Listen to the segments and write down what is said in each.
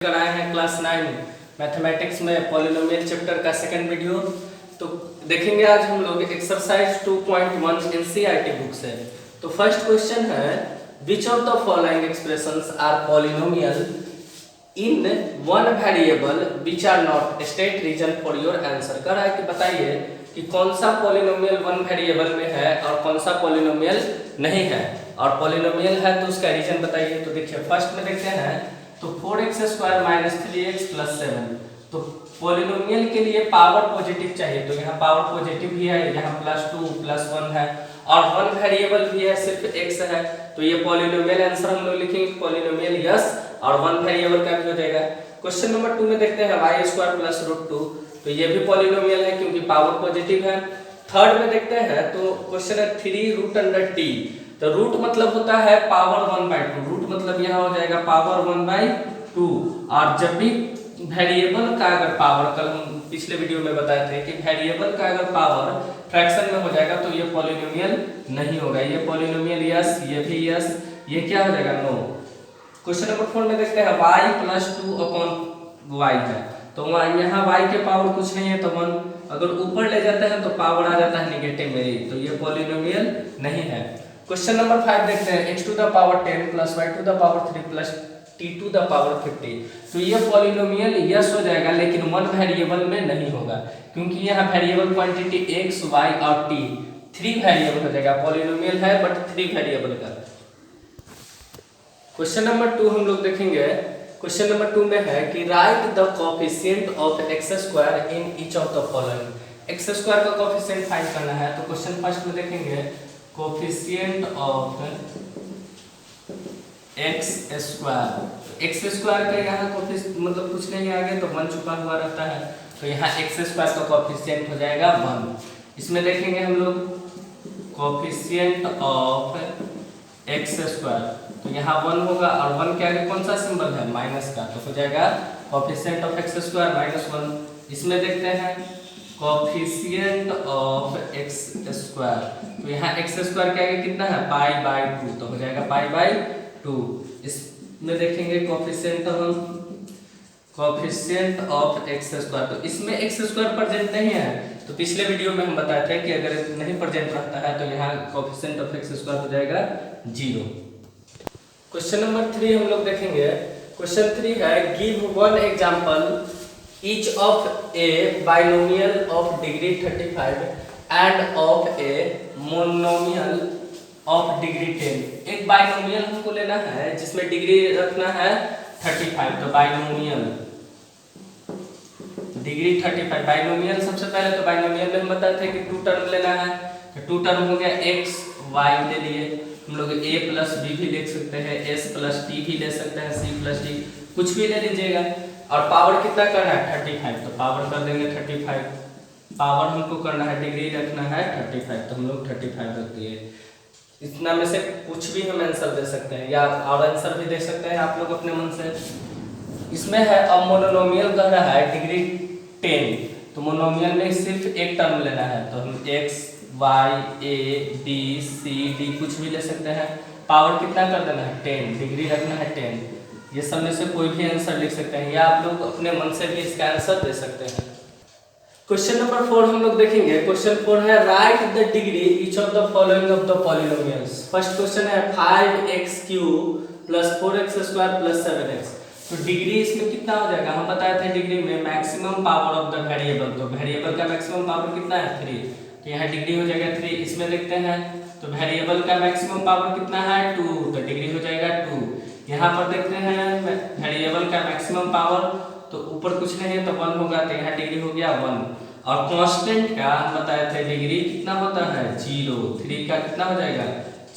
कराए हैं class 9 mathematics में पॉलिनोमियल चैप्टर का सेकंड वीडियो। तो देखेंगे आज हम लोग एक्सरसाइज 2.1 एनसीईआरटी बुक से। तो फर्स्ट क्वेश्चन है which of the following expressions are polynomial in one variable which are not state reason for your answer. कह रहा है कि बताइए कि कौन सा पॉलिनोमियल वन वेरिएबल में है और कौन सा पॉलिनोमियल नहीं है, और पॉलिनोमियल है तो उसका रीजन बताइए। तो देखिए फर्स्ट में देखते हैं तो 4x square minus 3x plus 7। तो पॉलिनोमियल के लिए पावर पॉजिटिव चाहिए, तो यहाँ पावर पॉजिटिव भी है, यहाँ +2 +1 है और वन वेरिएबल भी है, सिर्फ x है। तो ये पॉलिनोमियल आंसर हम लोग लिखेंगे पॉलिनोमियल यस, और वन वेरिएबल का भी हो जाएगा। क्वेश्चन नंबर 2 में देखते हैं y स्क्वायर प्लस √2। तो ये भी पॉलिनोमियल है क्योंकि पावर पॉजिटिव है। थर्ड में देखते हैं तो क्वेश्चन है 3√t। तो रूट मतलब होता है पावर 1/2, रूट मतलब यहाँ हो जाएगा पावर 1/2। और जब भी वेरिएबल का अगर पावर, कल हम पिछले वीडियो में बताए थे कि वेरिएबल का अगर पावर फ्रैक्शन में हो जाएगा तो ये पॉलिनोमियल नहीं होगा। ये पॉलिनोमियल यस, ये भी यस, ये क्या हो जाएगा नो। क्वेश्चन नंबर 4 में देखते हैं y + 2/y है, तो यहाँ y के पावर कुछ नहीं है तो 1, अगर ऊपर ले जाते हैं तो पावर आ जाता है नेगेटिव में ही, तो ये पॉलिनोमियल नहीं है। क्वेश्चन नंबर 5 देखते हैं x to the power 10 plus y to the power 3 plus t to the power 50। तो ये पॉलिनोमियल यस हो जाएगा, लेकिन वन वेरिएबल में नहीं होगा क्योंकि यहाँ वेरिएबल क्वांटिटी x, y और t 3 वेरिएबल हो जाएगा। पॉलिनोमियल है बट 3 वेरिएबल का। क्वेश्चन नंबर 2 हम लोग देखेंगे। क्वेश्चन नंबर 2 में है कि right the coefficient of x square in each of the following. x square का कोएफिशिएंट फाइंड करना है। तो क्वेश्चन फर्स्ट में देखेंगे coefficient of x square. x square का यहाँ कोएफिशिएंट मतलब कुछ नहीं आगे तो 1 छुपा हुआ रहता है, तो यहाँ x स्क्वायर का कोएफिशिएंट हो जाएगा 1। इसमें देखेंगे हम लोग कोएफिशिएंट ऑफ x स्क्वायर, तो यहाँ 1 होगा और 1 के आगे कौन सा सिंबल है माइनस का, तो हो जाएगा कोएफिशिएंट ऑफ x स्क्वायर -1। इसमें देखते हैं कोएफिशिएंट ऑफ x स्क्वायर, तो यहाँ x स्क्वायर के आगे कितना है π/2, तो हो जाएगा π/2। इसमें देखेंगे कोएफिशिएंट ऑफ x स्क्वायर, तो इसमें x स्क्वायर प्रेजेंट नहीं है। तो पिछले वीडियो में हम बताए थे कि अगर नहीं प्रेजेंट रहता है तो यहाँ कोएफिशिएंट ऑफ x स्क्वायर हो जाएगा 0। क्वेश्चन नंबर 3 हम लोग देखेंगे। क्वेश्चन 3 है give one example each of a binomial of degree 35 and of a monomial of degree 10। एक बाइनोमियल हमको लेना है जिसमें डिग्री रखना है 35, तो बाइनोमियल डिग्री 35। बाइनोमियल सबसे पहले तो बाइनोमियल में हम बताए थे कि 2 टर्म लेना है, तो 2 टर्म हो गया x y ले लिए हम लोग, a + b भी लिख सकते हैं, s + t भी ले सकते हैं, c + d कुछ भी ले लीजिएगा। और पावर कितना करना है 35, तो पावर कर देंगे 35। पावर हमको करना है, डिग्री रखना है 35, तो हम लोग 35 रख दिए। इतना में से कुछ भी हम आंसर दे सकते हैं या और आंसर भी दे सकते हैं आप लोग अपने मन से। इसमें है अब मोनोमियल कह रहा है डिग्री 10, तो मोनोमियल में सिर्फ एक टर्म लेना है, तो हम x y a b c d कुछ भी ले सकते हैं। पावर कितना कर देना है 10, डिग्री रखना है 10। ये सब में से कोई भी आंसर लिख सकते हैं या आप लोग अपने मन से भी इसका आंसर दे सकते हैं। क्वेश्चन नंबर 4 हम लोग देखेंगे। क्वेश्चन 4 है right the degree each of the following of the polynomials. First question है 5x³ + 4x² + 7x। तो डिग्री इसमें कितना हो जाएगा, हम बताए थे डिग्री में maximum power of the variable, तो वेरिएबल का मैक्सिमम पावर कितना है 3, तो यहाँ डिग्री हो जाएगा 3। इसमें देखते हैं तो वेरिएबल का मैक्सिमम पावर कितना है 2, तो डिग्री हो जाएगा 2। यहाँ पर देखते हैं वेरिएबल का मैक्सिमम पावर, तो ऊपर कुछ नहीं है तो 1 होगा, तो यहाँ डिग्री हो गया 1। और कांस्टेंट का हम बताए थे डिग्री कितना होता है 0, 3 का कितना हो जाएगा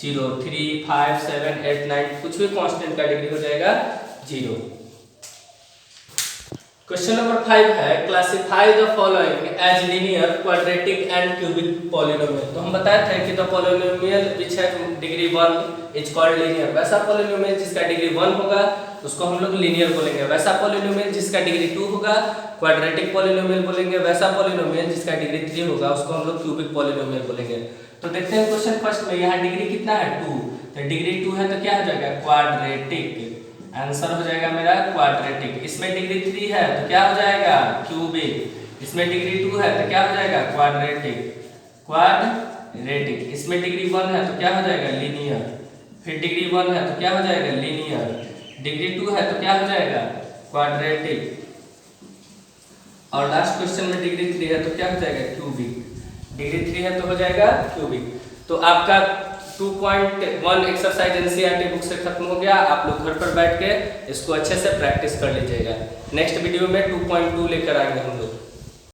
0, 3 5 7 8 9 कुछ भी कांस्टेंट का डिग्री हो जाएगा 0। क्वेश्चन नंबर 5 है classify the following as linear, quadratic and cubic polynomial. तो हम बताए थे कि the polynomial which have degree 1 is called linear. वैसा पॉलिनोमियल जिसका डिग्री 1 होगा उसको हम लोग लीनियर बोलेंगे। वैसा पॉलिनोमियल जिसका डिग्री 2 होगा क्वाड्रेटिक पॉलिनोमियल बोलेंगे। वैसा पॉलिनोमियल जिसका डिग्री 3 होगा उसको हम लोग क्यूबिक पॉलिनोमियल बोलेंगे। तो देखते हैं क्वेश्चन फर्स्ट में यहाँ डिग्री कितना है 2, तो डिग्री 2 है तो क्या हो जाएगा क्वाड्रेटिक। आंसर हो जाएगा मेरा क्वाड्रेटिक। इसमें डिग्री 3 है तो क्या हो जाएगा क्यूबिक। इसमें डिग्री 2 है तो क्या हो जाएगा क्वाड्रेटिक। क्वाड्रेटिक। इसमें डिग्री 1 है तो क्या हो जाएगा लीनियर। फिर डिग्री 1 है तो क्या हो जाएगा लीनियर। डिग्री 2 है तो क्या हो जाएगा क्वाड्रेटिक। और लास्ट क्वेश्चन में डिग्री 3 है तो क्या हो जाएगा क्यूबिक। डिग्री 3 है तो हो जाएगा क्यूबिक। तो आपका 2.1 एक्सरसाइज एनसीईआरटी बुक से खत्म हो गया। आप लोग घर पर बैठ के इसको अच्छे से प्रैक्टिस कर लीजिएगा। नेक्स्ट वीडियो में 2.2 लेकर आएंगे हम लोग।